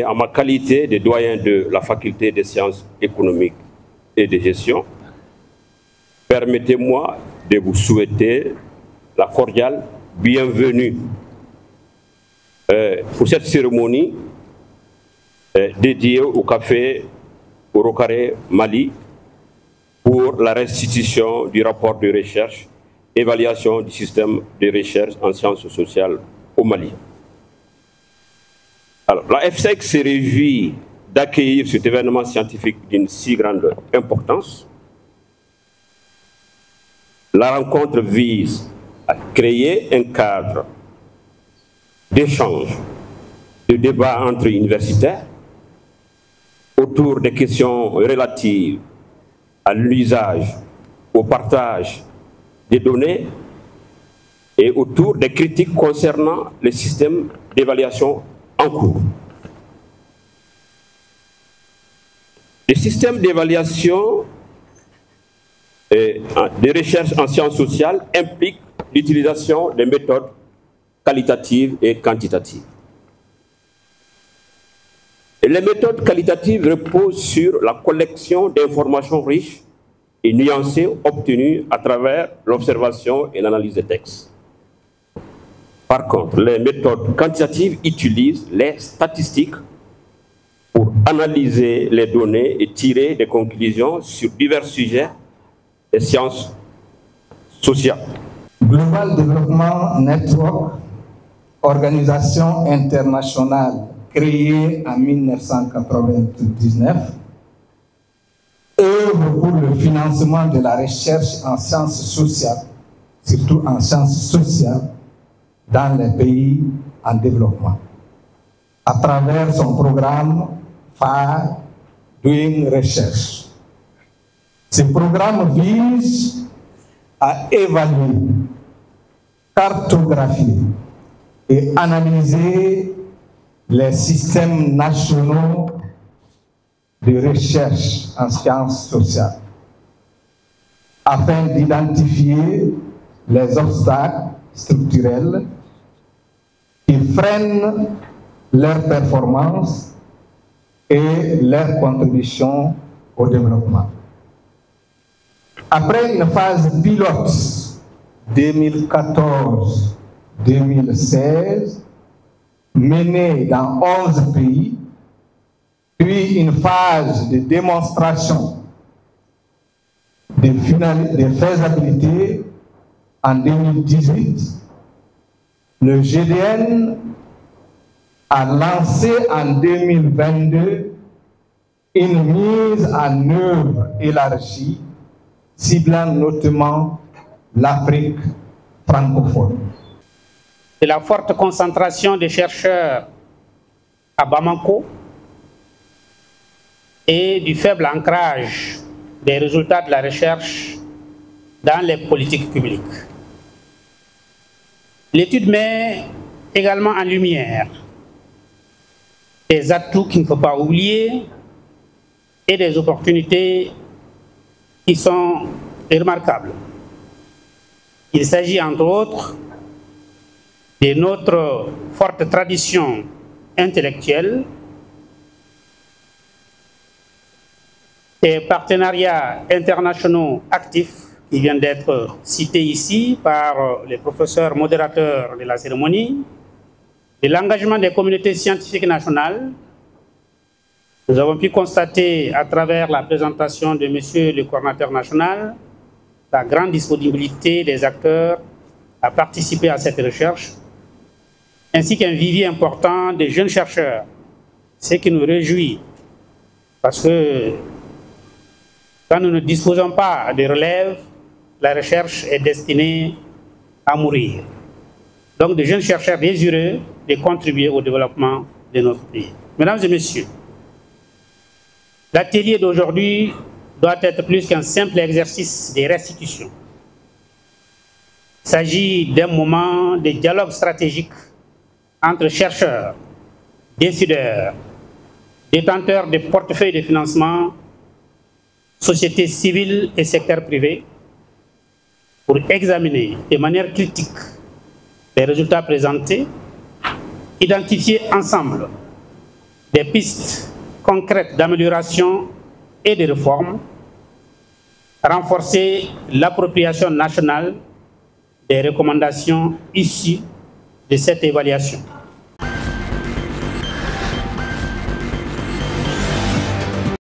et en ma qualité de doyen de la faculté des sciences économiques et de gestion, permettez-moi de vous souhaiter la cordiale bienvenue pour cette cérémonie dédiée au café Orokaré Mali pour la restitution du rapport de recherche, évaluation du système de recherche en sciences sociales au Mali. Alors, la FSEC se réjouit d'accueillir cet événement scientifique d'une si grande importance. La rencontre vise à créer un cadre d'échange, de débat entre universitaires autour des questions relatives à l'usage, au partage des données et autour des critiques concernant les systèmes d'évaluation en cours. Les systèmes d'évaluation et de recherche en sciences sociales impliquent l'utilisation des méthodes qualitatives et quantitatives. Et les méthodes qualitatives reposent sur la collection d'informations riches et nuancées obtenues à travers l'observation et l'analyse des textes. Par contre, les méthodes quantitatives utilisent les statistiques pour analyser les données et tirer des conclusions sur divers sujets des sciences sociales. Global Development Network, organisation internationale créée en 1999, œuvre pour le financement de la recherche en sciences sociales, surtout en sciences sociales, dans les pays en développement, à travers son programme phare Doing Research. Ce programme vise à évaluer, cartographier et analyser les systèmes nationaux de recherche en sciences sociales afin d'identifier les obstacles structurels qui freinent leur performance et leur contribution au développement. Après une phase pilote 2014-2016 menée dans 11 pays, puis une phase de démonstration de faisabilité en 2018, le GDN a lancé en 2022 une mise en œuvre élargie ciblant notamment l'Afrique francophone. De la forte concentration des chercheurs à Bamako et du faible ancrage des résultats de la recherche dans les politiques publiques. L'étude met également en lumière des atouts qu'il ne faut pas oublier et des opportunités qui sont remarquables. Il s'agit entre autres de notre forte tradition intellectuelle, des partenariats internationaux actifs qui viennent d'être cités ici par les professeurs modérateurs de la cérémonie, de l'engagement des communautés scientifiques nationales. Nous avons pu constater à travers la présentation de Monsieur le coordinateur national la grande disponibilité des acteurs à participer à cette recherche, ainsi qu'un vivier important de jeunes chercheurs, ce qui nous réjouit, parce que quand nous ne disposons pas de relève, la recherche est destinée à mourir. Donc, de jeunes chercheurs désireux de contribuer au développement de notre pays. Mesdames et messieurs, l'atelier d'aujourd'hui doit être plus qu'un simple exercice de restitution. Il s'agit d'un moment de dialogue stratégique entre chercheurs, décideurs, détenteurs de portefeuilles de financement, sociétés civiles et secteur privé, pour examiner de manière critique les résultats présentés, identifier ensemble des pistes concrètes d'amélioration et de réforme, renforcer l'appropriation nationale des recommandations issues de cette évaluation.